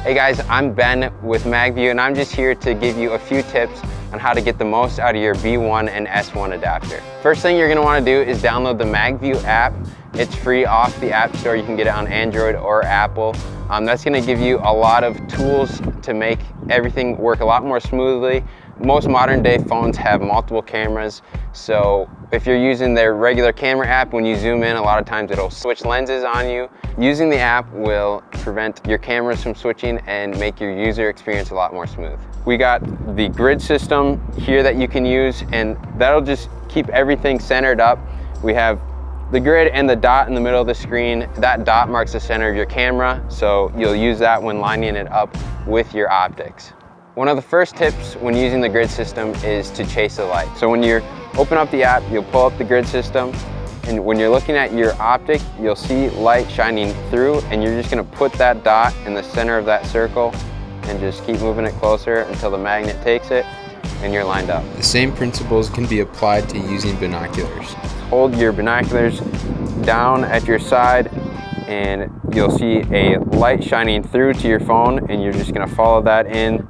Hey guys, I'm Ben with MAGVIEW, and I'm just here to give you a few tips on how to get the most out of your B1 and S1 adapter. First thing you're going to want to do is download the MAGVIEW app. It's free off the App Store. You can get it on Android or Apple. That's going to give you a lot of tools to make everything work a lot more smoothly. Most modern day phones have multiple cameras, so if you're using their regular camera app, when you zoom in, a lot of times it'll switch lenses on you. Using the app will prevent your cameras from switching and make your user experience a lot more smooth. We got the grid system here that you can use, and that'll just keep everything centered up. We have the grid and the dot in the middle of the screen. That dot marks the center of your camera, so you'll use that when lining it up with your optics. One of the first tips when using the grid system is to chase the light. So when you open up the app, you'll pull up the grid system, and when you're looking at your optic, you'll see light shining through, and you're just gonna put that dot in the center of that circle and just keep moving it closer until the magnet takes it and you're lined up. The same principles can be applied to using binoculars. Hold your binoculars down at your side, and you'll see a light shining through to your phone, and you're just gonna follow that in,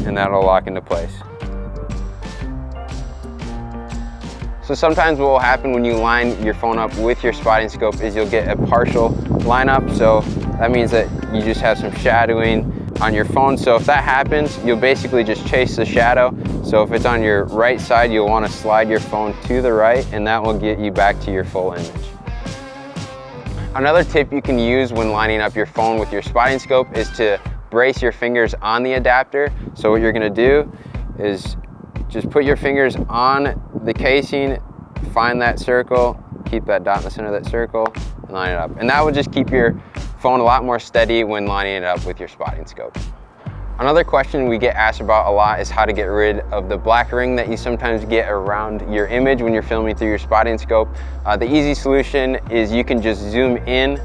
and that'll lock into place. So sometimes what will happen when you line your phone up with your spotting scope is you'll get a partial lineup. So that means that you just have some shadowing on your phone. So if that happens, you'll basically just chase the shadow. So if it's on your right side, you'll want to slide your phone to the right, and that will get you back to your full image. Another tip you can use when lining up your phone with your spotting scope is to brace your fingers on the adapter. So what you're going to do is just put your fingers on the casing, find that circle, keep that dot in the center of that circle, and line it up. And that will just keep your phone a lot more steady when lining it up with your spotting scope. Another question we get asked about a lot is how to get rid of the black ring that you sometimes get around your image when you're filming through your spotting scope. The easy solution is you can just zoom in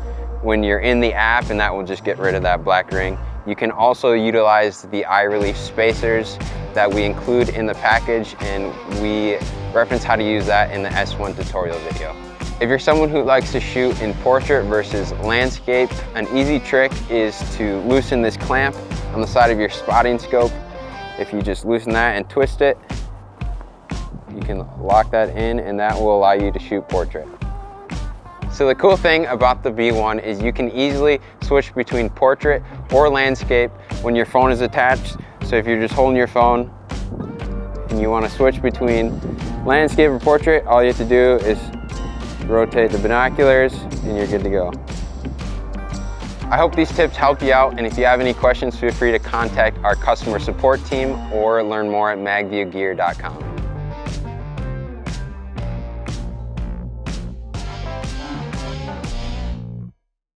when you're in the app, and that will just get rid of that black ring. You can also utilize the eye relief spacers that we include in the package, and we reference how to use that in the S1 tutorial video. If you're someone who likes to shoot in portrait versus landscape, an easy trick is to loosen this clamp on the side of your spotting scope. If you just loosen that and twist it, you can lock that in, and that will allow you to shoot portrait. So the cool thing about the B1 is you can easily switch between portrait or landscape when your phone is attached. So if you're just holding your phone and you want to switch between landscape or portrait, all you have to do is rotate the binoculars and you're good to go. I hope these tips help you out, and if you have any questions, feel free to contact our customer support team or learn more at magviewgear.com.